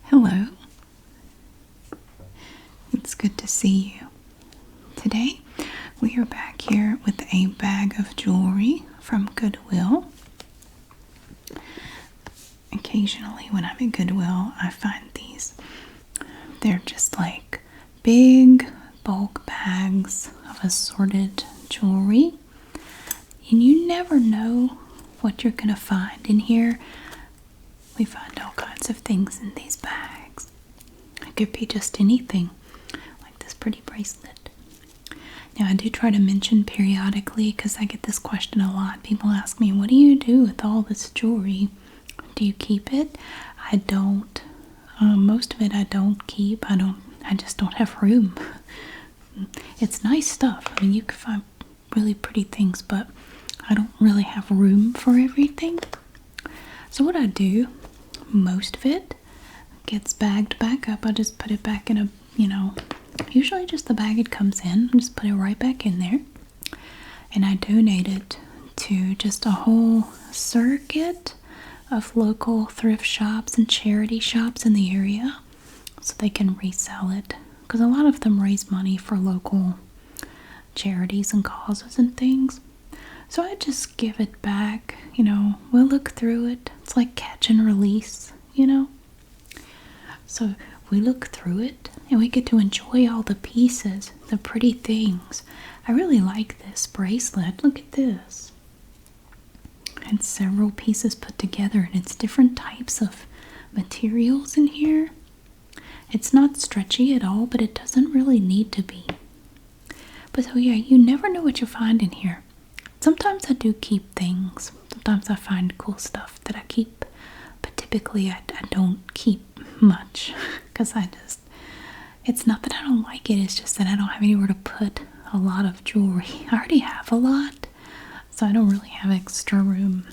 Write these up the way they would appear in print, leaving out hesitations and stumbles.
Hello. It's good to see you. Today we are back here with a bag of jewelry from Goodwill. Occasionally when I'm at Goodwill, I find these. They're just like big bulk bags of assorted jewelry. And you never know what you're going to find in here. We find all kinds of things in these bags. It could be just anything, like this pretty bracelet. Now, I do try to mention periodically, because I get this question a lot. People ask me, what do you do with all this jewelry? Do you keep it? I don't. Most of it I don't keep. I just don't have room. It's nice stuff. I mean, you can find really pretty things, but I don't really have room for everything. So what I do, most of it gets bagged back up. I just put it back in a, usually just the bag it comes in. I just put it right back in there. And I donate it to just a whole circuit of local thrift shops and charity shops in the area so they can resell it. Because a lot of them raise money for local charities and causes and things. So I just give it back, we'll look through it. It's like catch and release, So we look through it and we get to enjoy all the pieces, the pretty things. I really like this bracelet. Look at this. It's several pieces put together and it's different types of materials in here. It's not stretchy at all, but it doesn't really need to be. But so yeah, you never know what you'll find in here. Sometimes I do keep things. Sometimes I find cool stuff that I keep. But typically I don't keep much. Because it's not that I don't like it. It's just that I don't have anywhere to put a lot of jewelry. I already have a lot. So I don't really have extra room.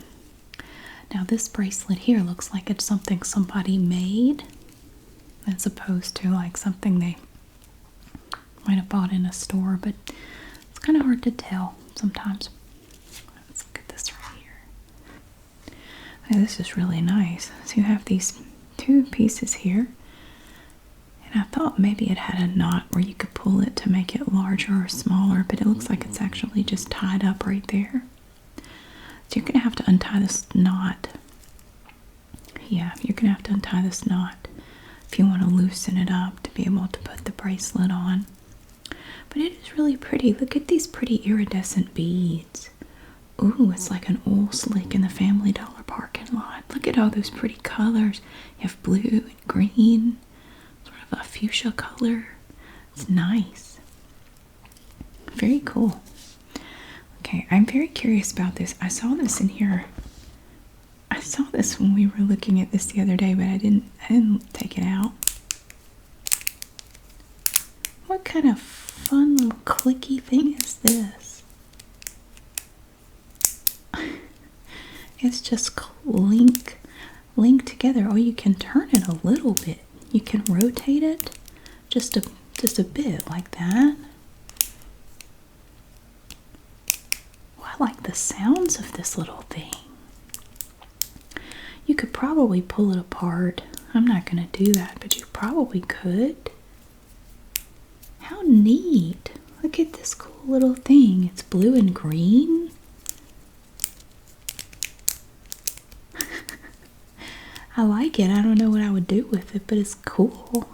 Now this bracelet here looks like it's something somebody made. As opposed to like something they might have bought in a store. But it's kind of hard to tell sometimes. Let's look at this right here. Okay, this is really nice. So you have these two pieces here. And I thought maybe it had a knot where you could pull it to make it larger or smaller. But it looks like it's actually just tied up right there. So you're going to have to untie this knot. Yeah, you're going to have to untie this knot if you want to loosen it up to be able to put the bracelet on. But it is really pretty. Look at these pretty iridescent beads. Ooh, it's like an oil slick in the Family Dollar parking lot. Look at all those pretty colors. You have blue and green, sort of a fuchsia color. It's nice. Very cool. Okay, I'm very curious about this. I saw this in here. I saw this when we were looking at this the other day, but I didn't take it out. What kind of fun little clicky thing is this? It's just linked together. Oh, you can turn it a little bit. You can rotate it just a bit like that. Oh, I like the sounds of this little thing. You could probably pull it apart. I'm not going to do that, but you probably could. How neat. Look at this cool little thing. It's blue and green. I like it. I don't know what I would do with it, but it's cool.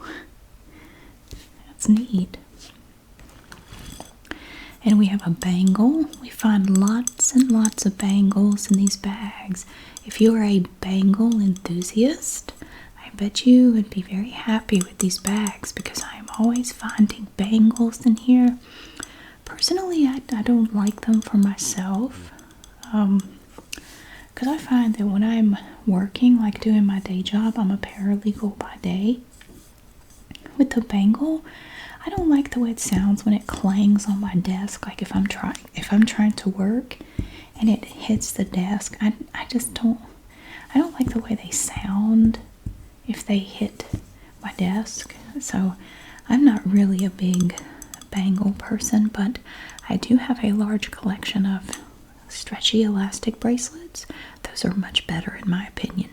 That's neat. And we have a bangle. We find lots and lots of bangles in these bags. If you are a bangle enthusiast, I bet you would be very happy with these bags because I am always finding bangles in here. Personally, I don't like them for myself because I find that when I'm working, like doing my day job, I'm a paralegal by day. With the bangle, I don't like the way it sounds when it clangs on my desk. Like if I'm trying to work and it hits the desk, I don't like the way they sound if they hit my desk. So I'm not really a big bangle person, but I do have a large collection of stretchy elastic bracelets. Those are much better in my opinion.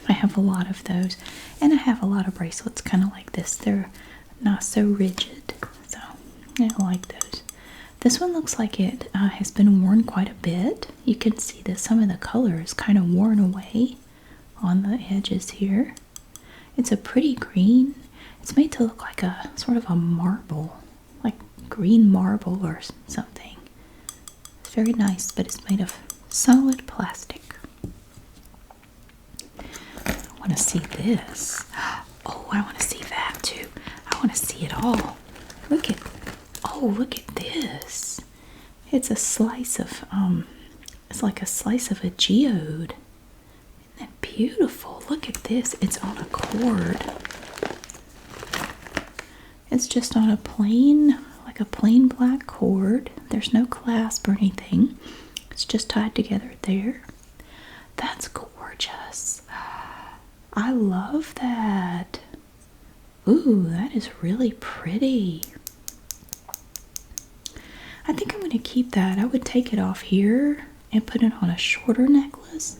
I have a lot of those, and I have a lot of bracelets kind of like this. They're not so rigid, so I like those. This one looks like it has been worn quite a bit. You can see that some of the color is kind of worn away on the edges here. It's a pretty green. It's made to look like a sort of a marble, like green marble or something. It's very nice, but it's made of solid plastic. I want to see this. Oh, I want to see that too. I want to see it all. Look at, oh, look at this. It's a slice of, it's like a slice of a geode. Isn't that beautiful? Look at this. It's on a cord. It's just on a plain, like a plain black cord. There's no clasp or anything. It's just tied together there. That's gorgeous. I love that. Ooh, that is really pretty. I think I'm going to keep that. I would take it off here and put it on a shorter necklace.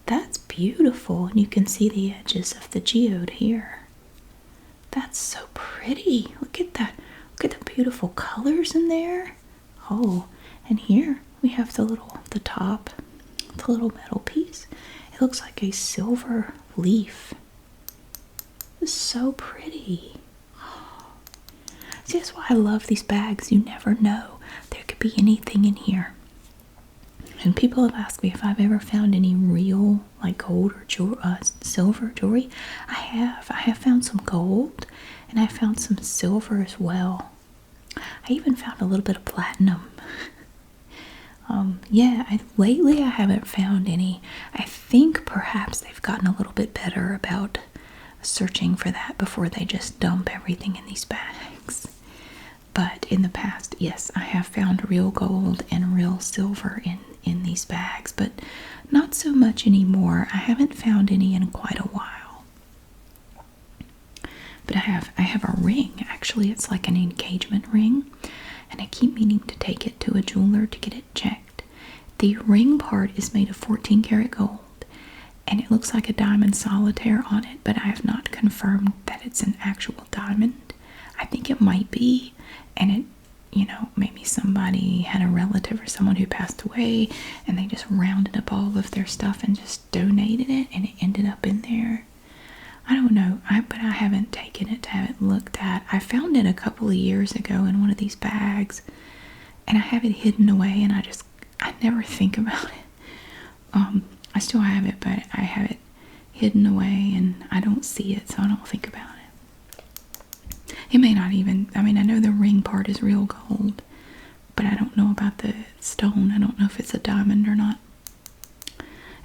That's beautiful. And you can see the edges of the geode here. That's so pretty. Look at that. Look at the beautiful colors in there. Oh, and here we have the top, the little metal piece. It looks like a silver leaf. It's so pretty. See, that's why I love these bags. You never know. There could be anything in here. And people have asked me if I've ever found any real, like gold or silver jewelry. I have. I have found some gold, and I found some silver as well. I even found a little bit of platinum. Yeah, lately I haven't found any. I think perhaps they've gotten a little bit better about searching for that before they just dump everything in these bags. But in the past, yes, I have found real gold and real silver in these bags, but not so much anymore. I haven't found any in quite a while. But I have a ring. Actually, it's like an engagement ring, and I keep meaning to take it to a jeweler to get it checked. The ring part is made of 14 karat gold, and it looks like a diamond solitaire on it, but I have not confirmed that it's an actual diamond. I think it might be, and it, maybe somebody had a relative or someone who passed away, and they just rounded up all of their stuff and just donated it, and it ended up in there. I don't know, but I haven't taken it to have it looked at. I found it a couple of years ago in one of these bags, and I have it hidden away, and I never think about it. I still have it, but I have it hidden away, and I don't see it, so I don't think about it. It may not even, I know the ring part is real gold, but I don't know about the stone. I don't know if it's a diamond or not.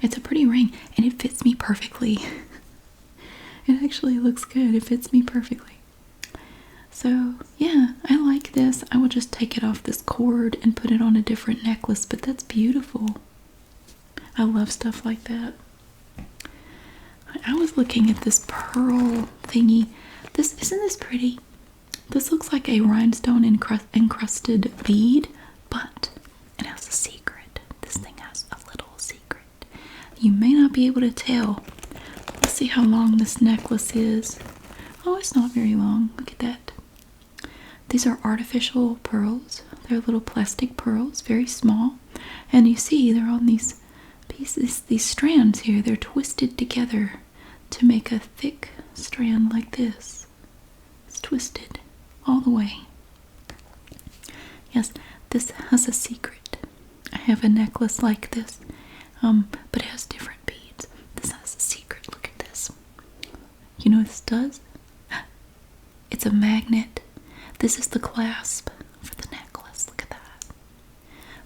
It's a pretty ring, and it fits me perfectly. It actually looks good. It fits me perfectly. So, yeah, I like this. I will just take it off this cord and put it on a different necklace, but that's beautiful. I love stuff like that. I was looking at this pearl thingy. Isn't this pretty? This looks like a rhinestone encrusted bead, but it has a secret. This thing has a little secret. You may not be able to tell. Let's see how long this necklace is. Oh, it's not very long. Look at that. These are artificial pearls. They're little plastic pearls, very small. And you see they're on these pieces, these strands here. They're twisted together to make a thick strand like this. It's twisted all the way. Yes, this has a secret. I have a necklace like this, but it has different beads. This has a secret. Look at this. You know what this does? It's a magnet. This is the clasp for the necklace. Look at that.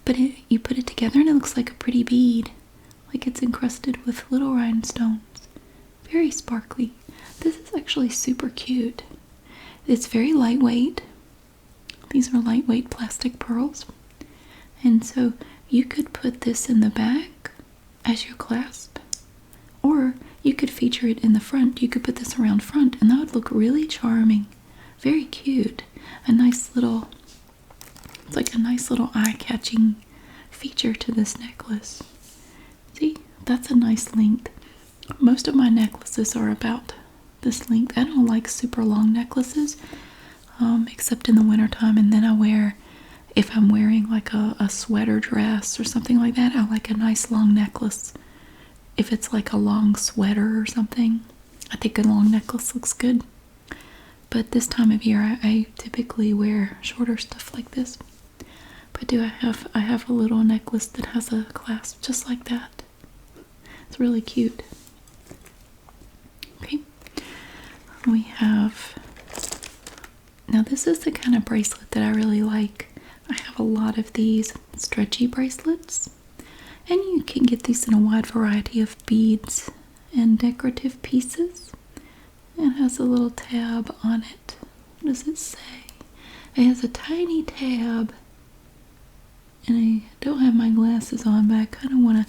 But you put it together and it looks like a pretty bead. Like it's encrusted with little rhinestones. Very sparkly. This is actually super cute. It's very lightweight. These are lightweight plastic pearls. And so you could put this in the back as your clasp. Or you could feature it in the front. You could put this around front and that would look really charming. Very cute. It's like a nice little eye-catching feature to this necklace. See, that's a nice length. Most of my necklaces are about this length. I don't like super long necklaces, except in the wintertime. And then I wear, if I'm wearing like a sweater dress or something like that, I like a nice long necklace. If it's like a long sweater or something, I think a long necklace looks good. But this time of year, I typically wear shorter stuff like this. But I have a little necklace that has a clasp just like that. It's really cute. Okay. We have, now this is the kind of bracelet that I really like. I have a lot of these stretchy bracelets. And you can get these in a wide variety of beads and decorative pieces. It has a little tab on it. What does it say? It has a tiny tab. And I don't have my glasses on, but I kind of want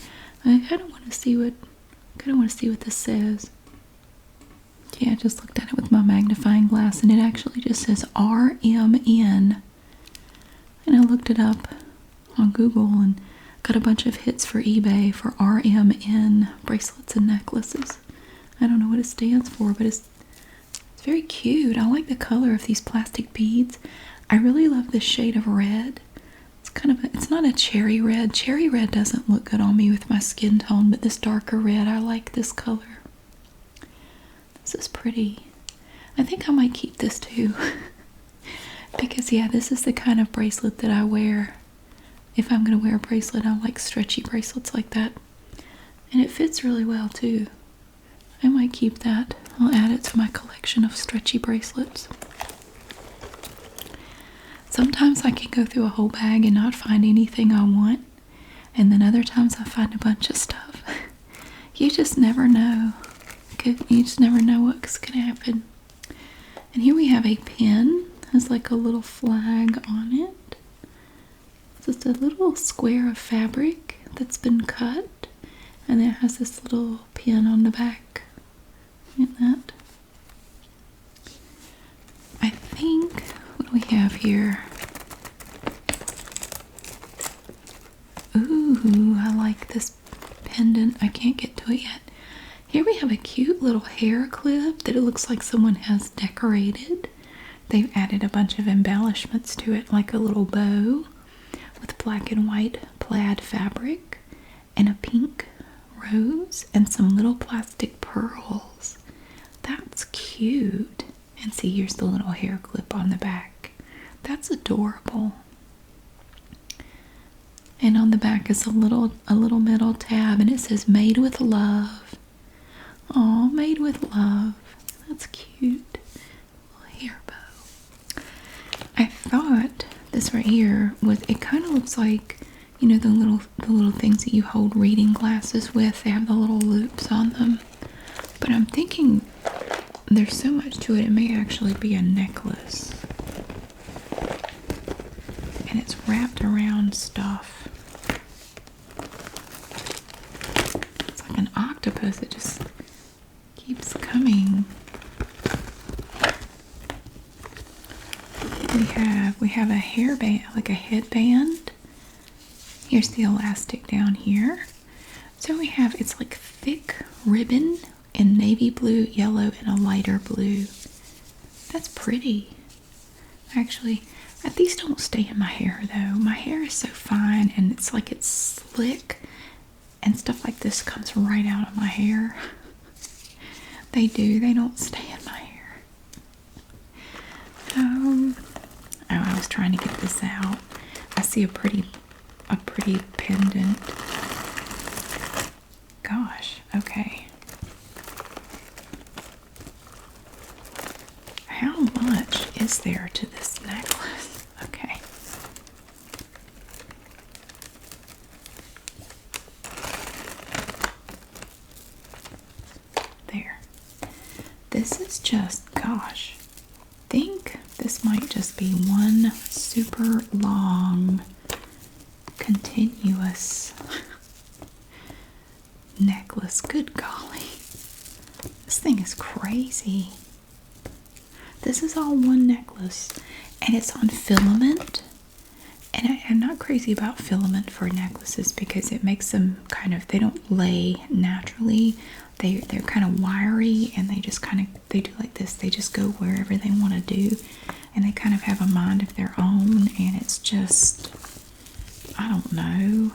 to see what this says. Yeah, I just looked at it with my magnifying glass, and it actually just says RMN. And I looked it up on Google and got a bunch of hits for eBay for RMN bracelets and necklaces. I don't know what it stands for, but it's very cute. I like the color of these plastic beads. I really love this shade of red. It's kind of it's not a cherry red. Cherry red doesn't look good on me with my skin tone, but this darker red, I like this color. This is pretty. I think I might keep this too. Because yeah, this is the kind of bracelet that I wear. If I'm going to wear a bracelet, I like stretchy bracelets like that. And it fits really well too. I might keep that. I'll add it to my collection of stretchy bracelets. Sometimes I can go through a whole bag and not find anything I want. And then other times I find a bunch of stuff. You just never know. You just never know what's going to happen. And here we have a pin. It has like a little flag on it. It's just a little square of fabric that's been cut. And it has this little pin on the back. Look at that. I think, what do we have here? Ooh, I like this pendant. I can't get to it yet. Here we have a cute little hair clip that it looks like someone has decorated. They've added a bunch of embellishments to it, like a little bow with black and white plaid fabric and a pink rose and some little plastic pearls. That's cute. And see, here's the little hair clip on the back. That's adorable. And on the back is a little metal tab, and it says "Made with Love." Oh, made with love. That's cute. Little hair bow. I thought this right here was. It kind of looks like, you know, the little things that you hold reading glasses with. They have the little loops on them. But I'm thinking there's so much to it. It may actually be a necklace. And it's wrapped around stuff. It's like an octopus. It just keeps coming. We have a hairband, like a headband. Here's the elastic down here. So we have, it's like thick ribbon in navy blue, yellow, and a lighter blue. That's pretty. Actually, these don't stay in my hair though. My hair is so fine and it's like it's slick, and stuff like this comes right out of my hair. They don't stay in my hair. Oh, I was trying to get this out. I see a pretty pendant. Gosh, okay. How much is there to this necklace? Okay. There. This is just, gosh, I think this might just be one super long, continuous necklace. Good golly. This thing is crazy. This is all one necklace, and it's on filament, And I'm not crazy about filament for necklaces because it makes them kind of, they don't lay naturally. They're kind of wiry, and they just kind of, they do like this. They just go wherever they want to do, and they kind of have a mind of their own, and it's just, I don't know.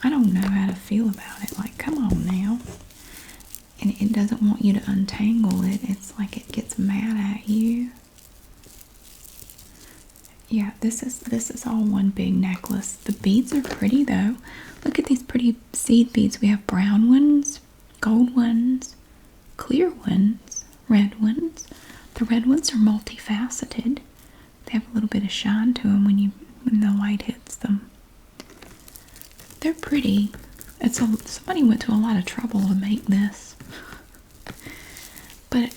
I don't know how to feel about it. Like, come on now. And it doesn't want you to untangle it. It's like it gets mad at you. Yeah, this is all one big necklace. The beads are pretty though. Look at these pretty seed beads. We have brown ones, gold ones, clear ones, red ones. The red ones are multifaceted. They have a little bit of shine to them when the light hits them. They're pretty. Somebody went to a lot of trouble to make this. But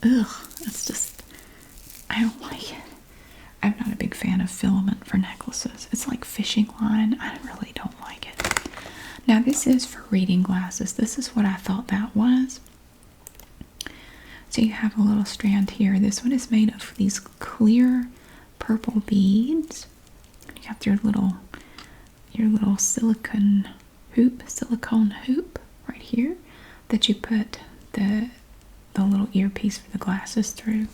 it's just, I don't like it. I'm not a big fan of filament for necklaces. It's like fishing line. I really don't like it. Now this is for reading glasses. This is what I thought that was. So you have a little strand here. This one is made of these clear purple beads. You have your little silicone hoop right here that you put the little earpiece for the glasses through.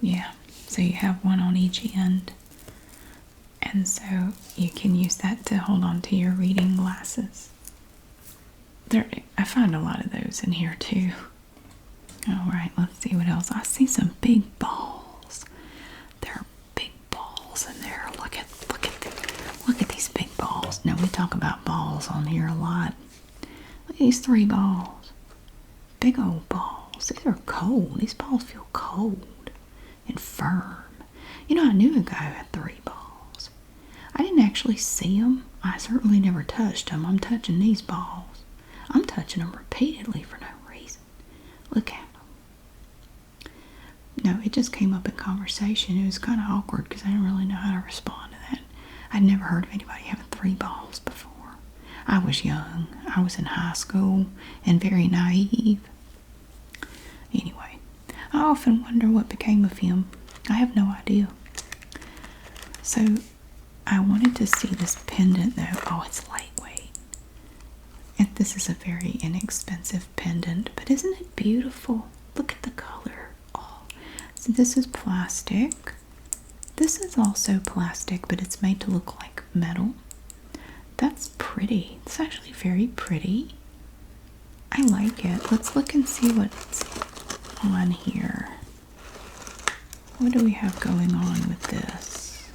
Yeah, so you have one on each end, and so you can use that to hold on to your reading glasses. I find a lot of those in here too. Alright, let's see what else. I see some big balls. There are big balls in there. Look at these big balls. Now we talk about balls on here a lot. Look at these 3 balls. Big old balls. These are cold. These balls feel cold and firm. You know, I knew a guy who had 3 balls. I didn't actually see them. I certainly never touched them. I'm touching these balls. I'm touching them repeatedly for no reason. Look at them. No, it just came up in conversation. It was kind of awkward because I didn't really know how to respond to that. I'd never heard of anybody having 3 balls before. I was young. I was in high school and very naive. Anyway, I often wonder what became of him. I have no idea. So, I wanted to see this pendant though. Oh, it's lightweight. And this is a very inexpensive pendant, but isn't it beautiful? Look at the color. Oh, so this is plastic. This is also plastic, but it's made to look like metal. That's pretty. It's actually very pretty. I like it. Let's look and see what's on here. What do we have going on with this?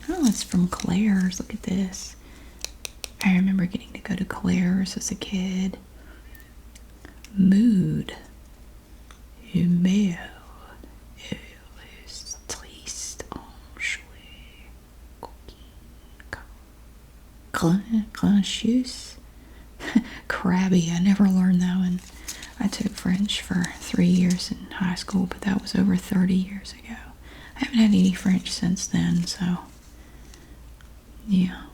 Oh, it's from Claire's. Look at this. I remember getting to go to Claire's as a kid. Mood. Humeur. Triste. Conscious. Crabby. I never learned that one. I took French for 3 years in high school, but that was over 30 years ago. I haven't had any French since then, so yeah.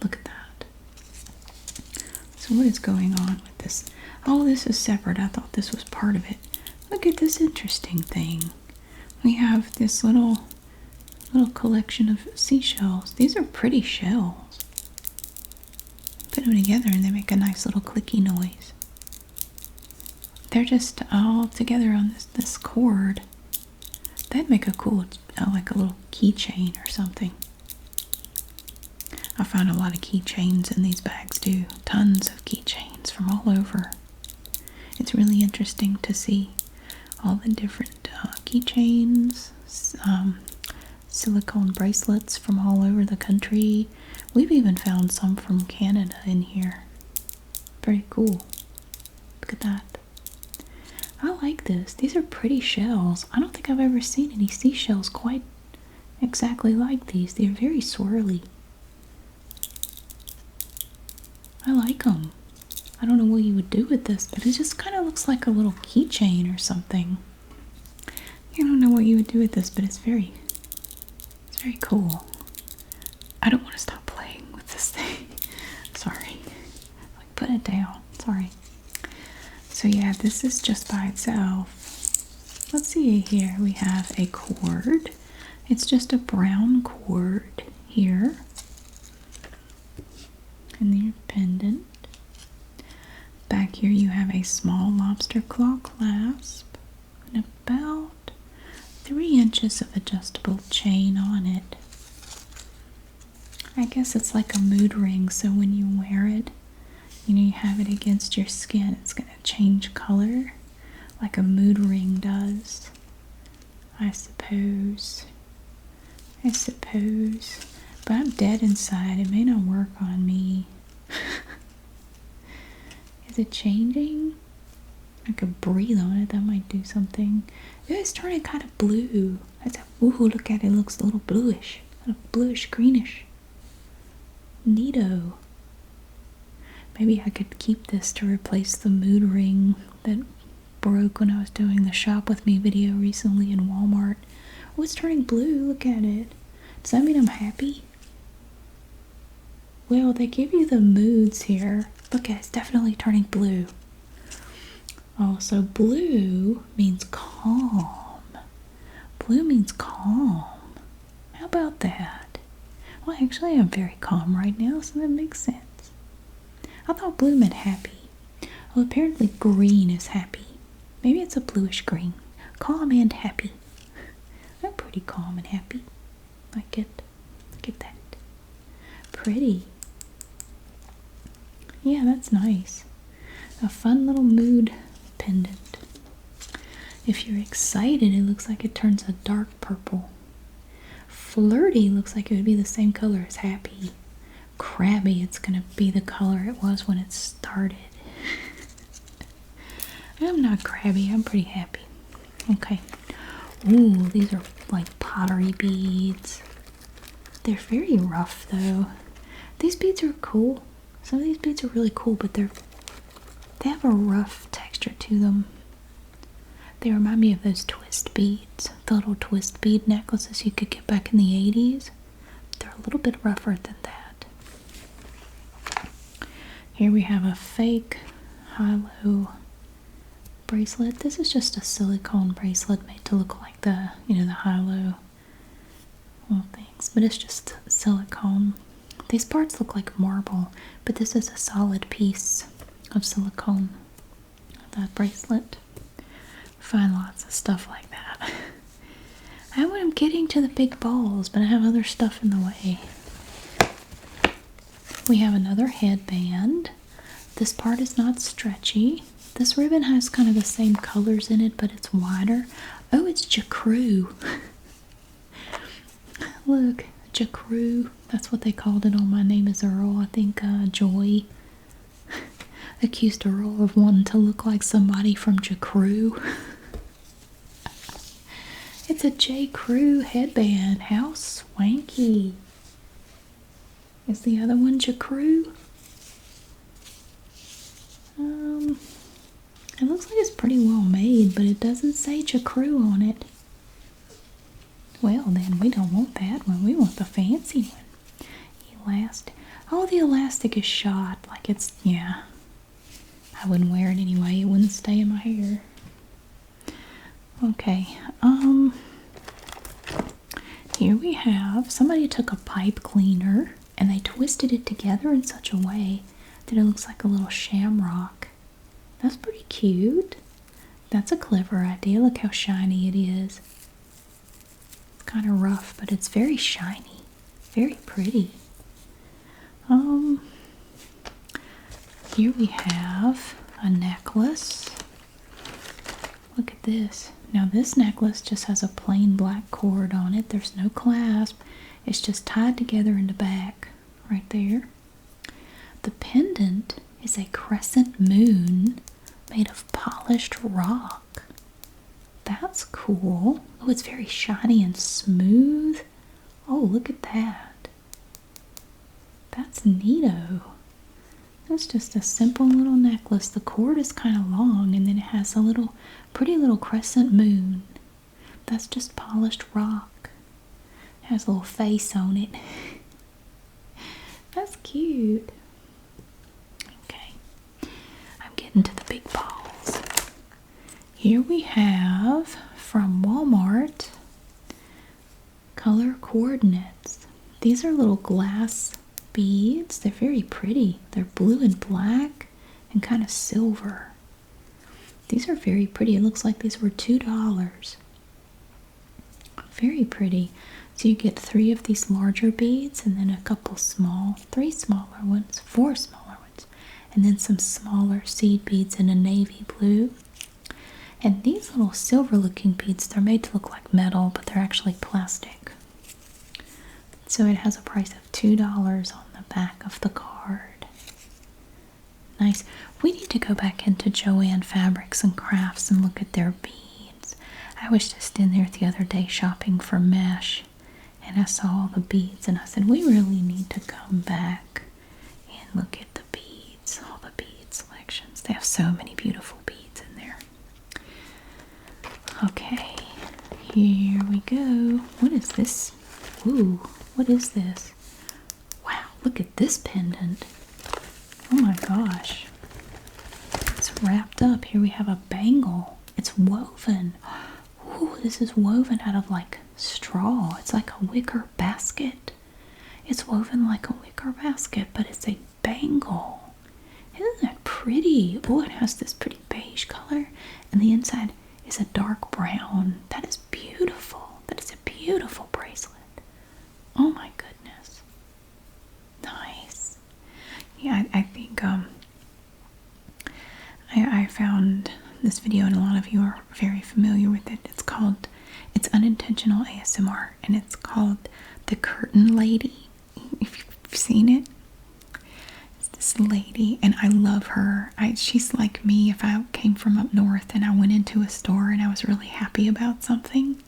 Look at that. So what is going on with this? Oh, this is separate. I thought this was part of it. Look at this interesting thing. We have this little collection of seashells. These are pretty shells. Put them together and they make a nice little clicky noise. They're just all together on this cord. That'd make a cool, like a little keychain or something. I found a lot of keychains in these bags too. Tons of keychains from all over. It's really interesting to see all the different keychains, silicone bracelets from all over the country. We've even found some from Canada in here. Very cool. Look at that. I like this. These are pretty shells. I don't think I've ever seen any seashells quite exactly like these. They're very swirly. I like them. I don't know what you would do with this, but it just kind of looks like a little keychain or something. I don't know what you would do with this, but it's very cool. I don't want to stop playing with this thing. Sorry. put it down. Sorry. So yeah, this is just by itself. Let's see here. We have a cord. It's just a brown cord here. And the pendant. Back here you have a small lobster claw clasp and about 3 inches of adjustable chain on it. I guess it's like a mood ring, so when you wear it, you know, you have it against your skin, it's going to change color like a mood ring does. I suppose. But I'm dead inside. It may not work on me. Is it changing? I could breathe on it. That might do something. It's turning kind of blue. Ooh, look at it. It looks a little bluish. A little bluish, greenish. Neato. Maybe I could keep this to replace the mood ring that broke when I was doing the Shop With Me video recently in Walmart. Oh, it's turning blue. Look at it. Does that mean I'm happy? Well, they give you the moods here. Look at it. It's definitely turning blue. Oh, so blue means calm. Blue means calm. How about that? Well, actually, I'm very calm right now, so that makes sense. I thought blue meant happy. Well, apparently green is happy. Maybe it's a bluish green. Calm and happy. I'm pretty calm and happy. Like it. Look at that. Pretty. Yeah, that's nice. A fun little mood pendant. If you're excited, it looks like it turns a dark purple. Flirty looks like it would be the same color as happy. Crabby, it's going to be the color it was when it started. I'm not crabby, I'm pretty happy. Okay. Ooh, these are like pottery beads. They're very rough though. These beads are cool. Some of these beads are really cool, but they have a rough texture to them. They remind me of those twist beads, the little twist bead necklaces you could get back in the 80s. They're a little bit rougher than that. Here we have a fake high-low bracelet. This is just a silicone bracelet made to look like the, you know, the high-low things, but it's just silicone. These parts look like marble, but this is a solid piece of silicone. That bracelet. Find lots of stuff like that. I'm getting to the big balls, but I have other stuff in the way. We have another headband. This part is not stretchy. This ribbon has kind of the same colors in it, but it's wider. Oh, it's jacrue. Look, jacrue. That's what they called it on My Name is Earl. I think Joy accused Earl of wanting to look like somebody from jacrue. It's a J. Crew headband. How swanky. Is the other one jacrue? It looks like it's pretty well made, but it doesn't say jacrue on it. Well, then we don't want that one. We want the fancy one. Elastic. Oh, the elastic is shot. Like it's, yeah. I wouldn't wear it anyway. It wouldn't stay in my hair. Okay. Here we have, somebody took a pipe cleaner and they twisted it together in such a way that it looks like a little shamrock. That's pretty cute. That's a clever idea. Look how shiny it is. It's kind of rough, but it's very shiny. Very pretty. Here we have a necklace. Look at this. Now this necklace just has a plain black cord on it. There's no clasp. It's just tied together in the back right there. The pendant is a crescent moon made of polished rock. That's cool. Oh, it's very shiny and smooth. Oh, look at that. That's neato. That's just a simple little necklace. The cord is kind of long, and then it has a little, pretty little crescent moon. That's just polished rock. It has a little face on it. That's cute. Okay. I'm getting to the big balls. Here we have from Walmart color coordinates. These are little glass beads. They're very pretty. They're blue and black and kind of silver. These are very pretty. It looks like these were $2. Very pretty. So you get 3 of these larger beads and then a couple small, 3 smaller ones, 4 smaller ones, and then some smaller seed beads in a navy blue. And these little silver looking beads, they're made to look like metal, but they're actually plastic. So it has a price of $2 on the back of the card. Nice. We need to go back into Joann Fabrics and Crafts and look at their beads. I was just in there the other day shopping for mesh, and I saw all the beads, and I said, we really need to come back and look at the beads, all the bead selections. They have so many beautiful beads in there. Okay, here we go. What is this? Ooh, what is this? Wow, look at this pendant. Oh my gosh. It's wrapped up. Here we have a bangle. It's woven. Ooh, this is woven out of like straw. It's like a wicker basket. It's woven like a wicker basket, but it's a bangle. Isn't that pretty? Oh, it has this pretty beige color, and the inside is a dark brown. That is beautiful. That is a beautiful bracelet. Oh my goodness. Nice. Yeah, I think I found this video, and a lot of you are very familiar with it. It's unintentional ASMR, and it's called The Curtain Lady. If you've seen it, it's this lady, and I love her. She's like me. If I came from up north and I went into a store and I was really happy about something,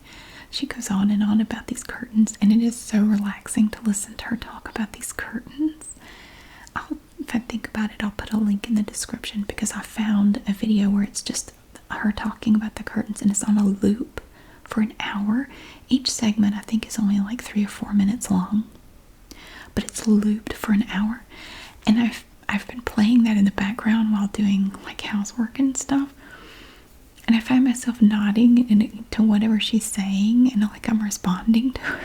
she goes on and on about these curtains, and it is so relaxing to listen to her talk about these curtains. If I think about it, I'll put a link in the description, because I found a video where it's just her talking about the curtains, and it's on a loop for an hour. Each segment I think is only like 3 or 4 minutes long, but it's looped for an hour, and I've been playing that in the background while doing like housework and stuff, and I find myself nodding to whatever she's saying, and like I'm responding to her.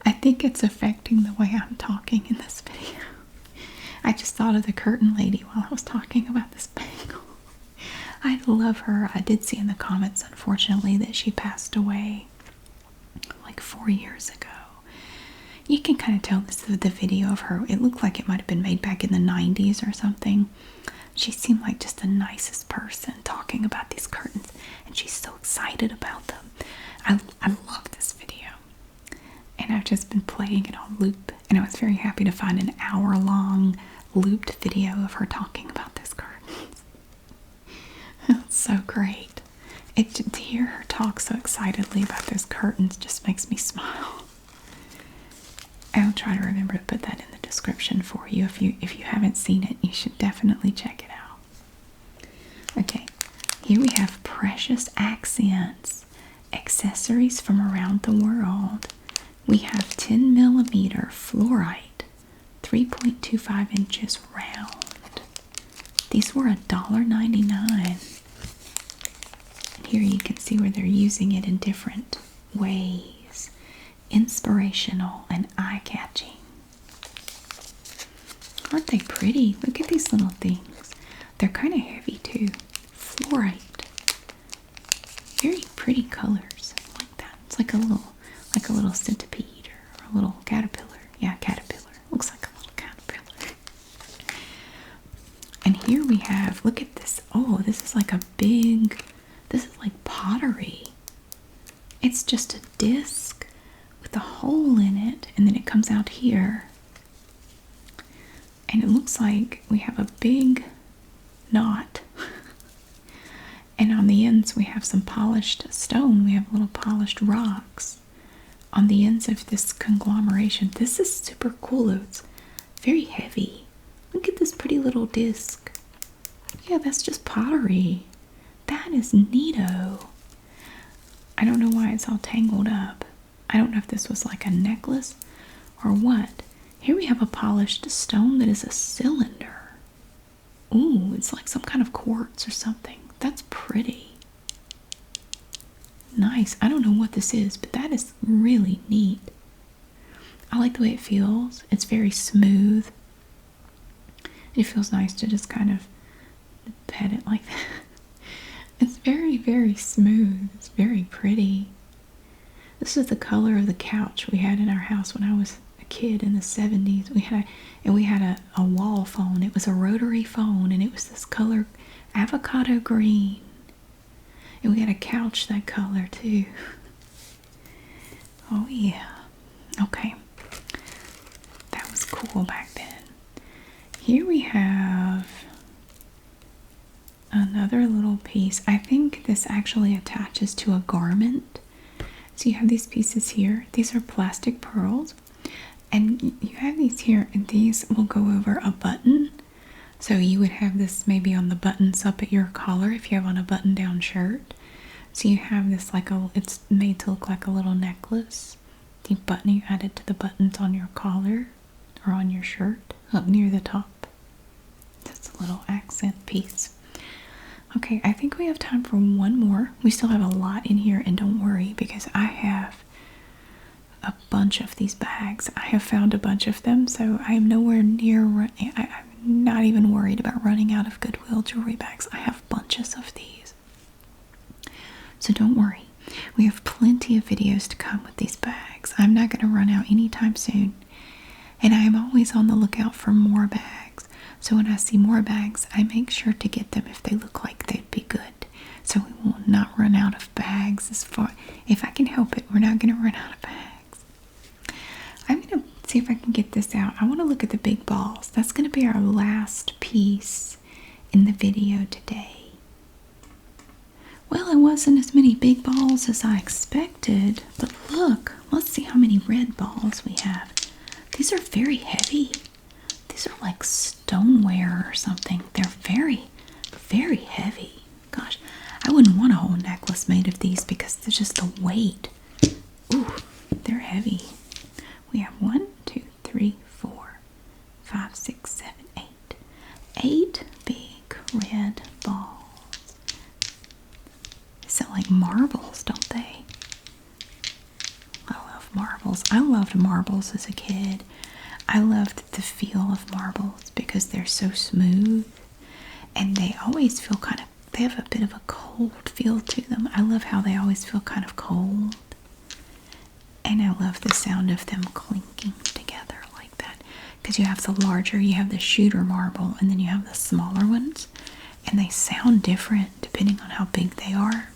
I think it's affecting the way I'm talking in this video. I just thought of the curtain lady while I was talking about this bangle. I love her. I did see in the comments, unfortunately, that she passed away like 4 years ago. You can kind of tell this is the video of her. It looked like it might have been made back in the 90s or something. She seemed like just the nicest person talking about these curtains, and she's so excited about them. I love this video, and I've just been playing it on loop, and I was very happy to find an hour-long looped video of her talking about this curtains. It's so great. To hear her talk so excitedly about those curtains just makes me smile. I'll try to remember to put that in the description for you. If you haven't seen it, you should definitely check it out. Okay, here we have Precious Accents, accessories from around the world. We have 10mm fluorite, 3.25 inches round. These were $1.99. And here you can see where they're using it in different ways. Inspirational and eye-catching. Aren't they pretty? Look at these little things. They're kind of heavy too. Fluorite. Very pretty colors. I like that. It's like a little centipede or a little caterpillar. Yeah, caterpillar. Looks like a little caterpillar. And here we have, look at this. Oh, this is like this is like pottery. It's just a disc with a hole in it, and then it comes out here. And it looks like we have a big knot. And on the ends we have some polished stone. We have little polished rocks on the ends of this conglomeration. This is super cool. It's very heavy. Look at this pretty little disc. Yeah, that's just pottery. That is neato. I don't know why it's all tangled up. I don't know if this was like a necklace or what. Here we have a polished stone that is a cylinder. Ooh, it's like some kind of quartz or something. That's pretty. Nice. I don't know what this is, but that is really neat. I like the way it feels. It's very smooth. It feels nice to just kind of pet it like that. It's very, very smooth. It's very pretty. This is the color of the couch we had in our house when I was a kid in the 70s. We had a wall phone. It was a rotary phone, and it was this color, avocado green. And we had a couch that color too. Oh yeah. Okay. That was cool back then. Here we have another little piece. I think this actually attaches to a garment. So you have these pieces here. These are plastic pearls. And you have these here, and these will go over a button. So you would have this maybe on the buttons up at your collar if you have on a button-down shirt. So you have this like it's made to look like a little necklace. The button you add it to the buttons on your collar or on your shirt up near the top. That's a little accent piece. Okay, I think we have time for one more. We still have a lot in here, and don't worry because I have a bunch of these bags. I have found a bunch of them, so I am nowhere near, I'm not even worried about running out of Goodwill jewelry bags. I have bunches of these. So don't worry. We have plenty of videos to come with these bags. I'm not going to run out anytime soon. And I am always on the lookout for more bags. So when I see more bags, I make sure to get them if they look like they'd be good. So we will not run out of bags if I can help it, we're not going to run out of bags. I'm going to see if I can get this out. I want to look at the big balls. That's going to be our last piece in the video today. Well, it wasn't as many big balls as I expected, but look, let's see how many red balls we have. These are very heavy. These are like stoneware or something. They're very, very heavy. Gosh, I wouldn't want a whole necklace made of these because there's just the weight. Ooh, they're heavy. We have 1, 2, 3, 4, 5, 6, 7, 8. 8 big red balls. They sound like marbles, don't they? I love marbles. I loved marbles as a kid. I loved the feel of marbles because they're so smooth and they always feel they have a bit of a cold feel to them. I love how they always feel kind of cold. And I love the sound of them clinking together like that. Because you have the shooter marble, and then you have the smaller ones. And they sound different depending on how big they are.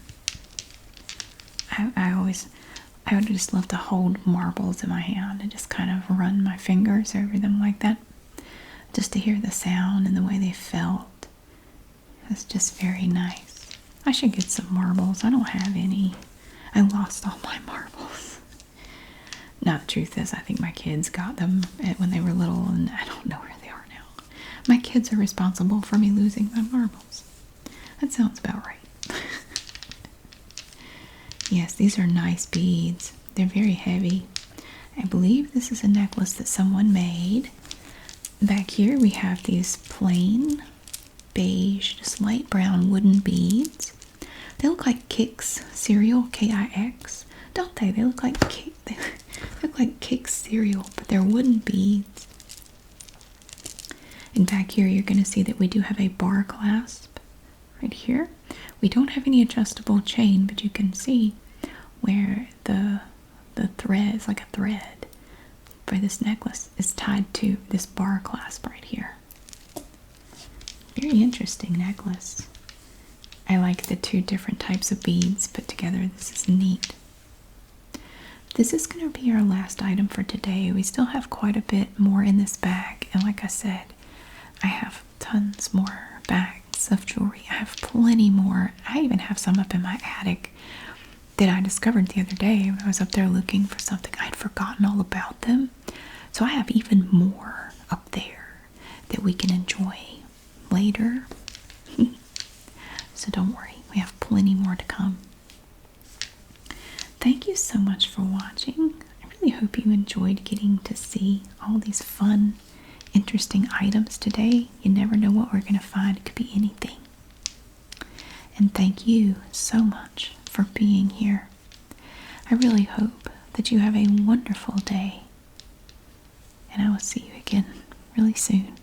I would just love to hold marbles in my hand and just kind of run my fingers over them like that. Just to hear the sound and the way they felt. It's just very nice. I should get some marbles. I don't have any. I lost all my marbles. No, the truth is, I think my kids got them when they were little, and I don't know where they are now. My kids are responsible for me losing my marbles. That sounds about right. Yes, these are nice beads. They're very heavy. I believe this is a necklace that someone made. Back here we have these plain beige, just light brown wooden beads. They look like Kix cereal, K-I-X. Don't they? They look like Kix cereal, but they're wooden beads. And back here you're going to see that we do have a bar clasp right here. We don't have any adjustable chain, but you can see where the thread is like a thread for this necklace is tied to this bar clasp right here. Very interesting necklace. I like the two different types of beads put together. This is neat. This is going to be our last item for today. We still have quite a bit more in this bag, and like I said, I have tons more bags of jewelry. I have plenty more. I even have some up in my attic that I discovered the other day when I was up there looking for something. I'd forgotten all about them. So I have even more up there that we can enjoy later. So don't worry, we have plenty more to come. Thank you so much for watching. I really hope you enjoyed getting to see all these fun, interesting items today. You never know what we're going to find. It could be anything. And thank you so much for being here. I really hope that you have a wonderful day. And I will see you again really soon.